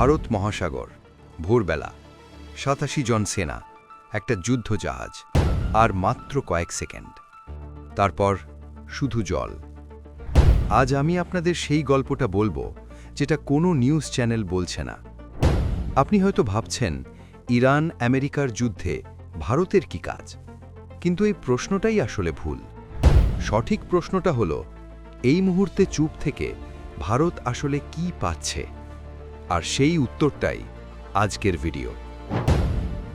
ভারত মহাসাগর, ভোরবেলা, ৮৭ জন সেনা, একটা যুদ্ধ জাহাজ, আর মাত্র কয়েক সেকেন্ড। তারপর শুধু জল। আজ আমি আপনাদের সেই গল্পটা বলবো যেটা কোনো নিউজ চ্যানেল বলছে না। আপনি হয়তো ভাবছেন, ইরান আমেরিকার যুদ্ধে ভারতের কি কাজ? কিন্তু এই প্রশ্নটাই আসলে ভুল। সঠিক প্রশ্নটা হলো, এই মুহূর্তে চুপ থেকে ভারত আসলে কি পাচ্ছে? আর সেই উত্তরটাই আজকের ভিডিও।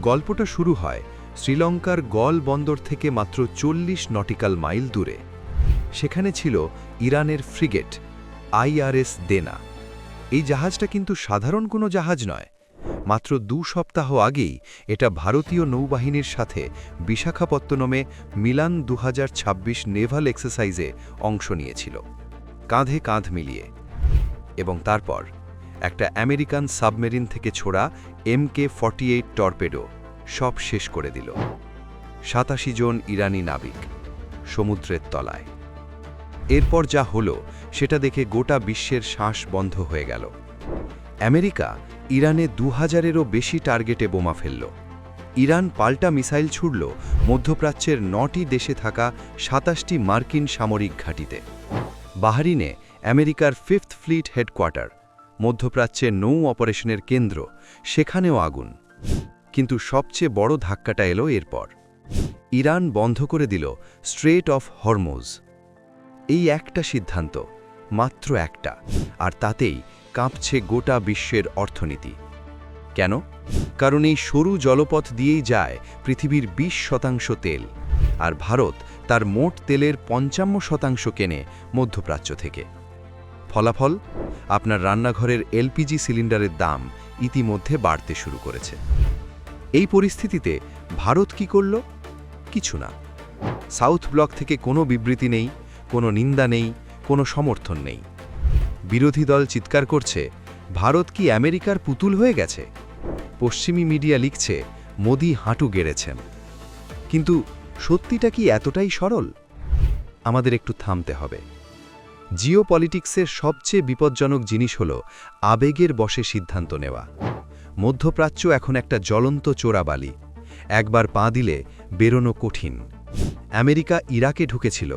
গল্পটা শুরু হয় শ্রীলঙ্কার গল বন্দর থেকে মাত্র ৪০ নটিক্যাল মাইল দূরে। সেখানে ছিল ইরানের ফ্রিগেট IRS দেনা। এই জাহাজটা কিন্তু সাধারণ কোনো জাহাজ নয়। মাত্র ২ সপ্তাহ আগেই এটা ভারতীয় নৌবাহিনীর সাথে বিশাখাপত্তনমে মিলান ২০২৬ নেভাল এক্সারসাইজে অংশ নিয়েছিল, কাঁধে কাঁধ মিলিয়ে। এবং তারপর একটা আমেরিকান সাবমেরিন থেকে ছোড়া MK-48 টর্পেডো সব শেষ করে দিল। ৮৭ জন ইরানি নাবিক সমুদ্রের তলায়। এরপর যা হলো সেটা দেখে গোটা বিশ্বের শ্বাস বন্ধ হয়ে গেল। আমেরিকা ইরানে ২০০০-এরও বেশি টার্গেটে বোমা ফেলল। ইরান পাল্টা মিসাইল ছুড়ল মধ্যপ্রাচ্যের ৯টি দেশে থাকা ২৭টি মার্কিন সামরিক ঘাঁটিতে। বাহরিনে আমেরিকার 5th ফ্লিট হেডকোয়ার্টার, মধ্যপ্রাচ্যের নৌ অপারেশনের কেন্দ্র, সেখানেও আগুন। কিন্তু সবচেয়ে বড় ধাক্কাটা এলো এরপর। ইরান বন্ধ করে দিল স্ট্রেট অফ হরমুজ। এই একটা সিদ্ধান্ত, মাত্র একটা, আর তাতেই কাঁপছে গোটা বিশ্বের অর্থনীতি। কেন? কারণ এই সরু জলপথ দিয়েই যায় পৃথিবীর ২০% তেল, আর ভারত তার মোট তেলের ৫৫% কেনে মধ্যপ্রাচ্য থেকে। ফলাফল, আপনার রান্নাঘরের LPG সিলিন্ডারের দাম ইতিমধ্যে বাড়তে শুরু করেছে। এই পরিস্থিতিতে ভারত কি করল? কিছু না। সাউথ ব্লক থেকে কোনো বিবৃতি নেই, কোনো নিন্দা নেই, কোনো সমর্থন নেই। বিরোধী দল চিৎকার করছে, ভারত কি আমেরিকার পুতুল হয়ে গেছে? পশ্চিমী মিডিয়া লিখছে, মোদি হাঁটু গেড়েছেন। কিন্তু সত্যিটা কি এতটাই সরল? আমাদের একটু থামতে হবে। জিওপলিটিক্সের সবচেয়ে বিপজ্জনক জিনিস হল আবেগের বশে সিদ্ধান্ত নেওয়া। মধ্যপ্রাচ্য এখন একটা জ্বলন্ত চোরাবালি। একবার পা দিলে বেরোনো কঠিন। আমেরিকা ইরাকে ঢুকেছিল,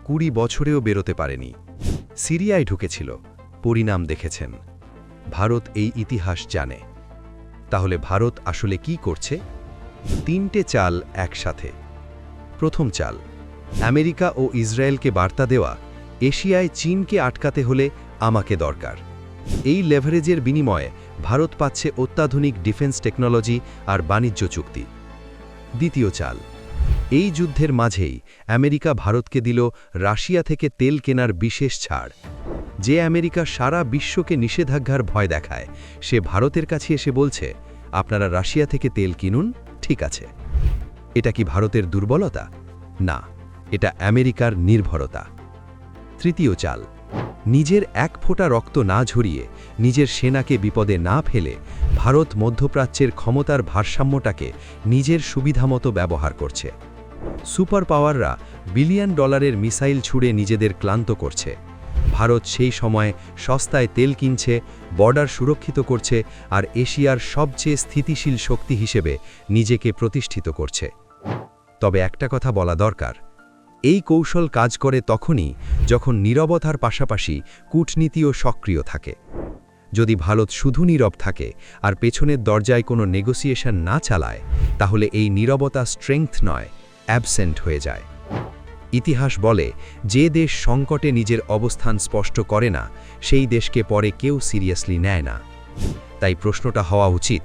২০ বছরেও বেরোতে পারেনি। সিরিয়ায় ঢুকেছিল, পরিণাম দেখেছেন। ভারত এই ইতিহাস জানে। তাহলে ভারত আসলে কি করছে? ৩টে চাল একসাথে। প্রথম চাল, আমেরিকা ও ইসরায়েলকে বার্তা দেওয়া, এশিয়ায় চীনকে আটকাতে হলে আমাকে দরকার। এই লেভারেজের বিনিময়ে ভারত পাচ্ছে অত্যাধুনিক ডিফেন্স টেকনোলজি আর বাণিজ্য চুক্তি। দ্বিতীয় চাল, এই যুদ্ধের মাঝেই আমেরিকা ভারতকে দিল রাশিয়া থেকে তেল কেনার বিশেষ ছাড়। যে আমেরিকা সারা বিশ্বকে নিষেধাজ্ঞার ভয় দেখায়, সে ভারতের কাছে এসে বলছে, আপনারা রাশিয়া থেকে তেল কিনুন, ঠিক আছে। এটা কি ভারতের দুর্বলতা? না, এটা আমেরিকার নির্ভরতা। তৃতীয় চাল, নিজের এক ফোঁটা রক্ত না ঝরিয়ে, নিজের সেনাকে বিপদে না ফেলে ভারত মধ্যপ্রাচ্যের ক্ষমতার ভারসাম্যটাকে নিজের সুবিধামতো ব্যবহার করছে। সুপার পাওয়াররা বিলিয়ন ডলারের মিসাইল ছুড়ে নিজেদের ক্লান্ত করছে। ভারত সেই সময় সস্তায় তেল কিনছে, বর্ডার সুরক্ষিত করছে, আর এশিয়ার সবচেয়ে স্থিতিশীল শক্তি হিসেবে নিজেকে প্রতিষ্ঠিত করছে। তবে একটা কথা বলা দরকার, এই কৌশল কাজ করে তখনই যখন নীরবতার পাশাপাশি কূটনীতিও সক্রিয় থাকে। যদি ভারত শুধু নীরব থাকে আর পেছনের দরজায় কোনো নেগোসিয়েশন না চালায়, তাহলে এই নীরবতা স্ট্রেংথ নয়, অ্যাবসেন্ট হয়ে যায়। ইতিহাস বলে, যে দেশ সংকটে নিজের অবস্থান স্পষ্ট করে না, সেই দেশকে পরে কেউ সিরিয়াসলি নেয় না। তাই প্রশ্নটা হওয়া উচিত,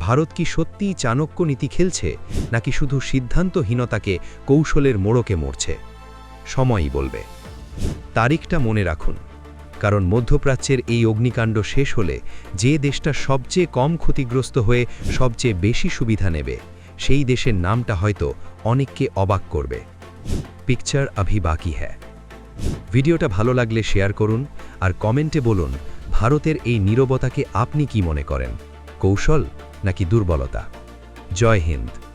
ভারত কি সত্যিই চাণক্য নীতি খেলছে, নাকি শুধু সিদ্ধান্তহীনতাকে কৌশলের মোড়কে মরছে? সময়ই বলবে। তারিখটা মনে রাখুন, কারণ মধ্যপ্রাচ্যের এই অগ্নিকাণ্ড শেষ হলে যে দেশটা সবচেয়ে কম ক্ষতিগ্রস্ত হয়ে সবচেয়ে বেশি সুবিধা নেবে, সেই দেশের নামটা হয়তো অনেককে অবাক করবে। পিকচার আভি বাকি হ্যায়। ভিডিওটা ভালো লাগলে শেয়ার করুন, আর কমেন্টে বলুন, ভারতের এই নীরবতাকে আপনি কি মনে করেন, কৌশল নাকি দুর্বলতা? জয় হিন্দ।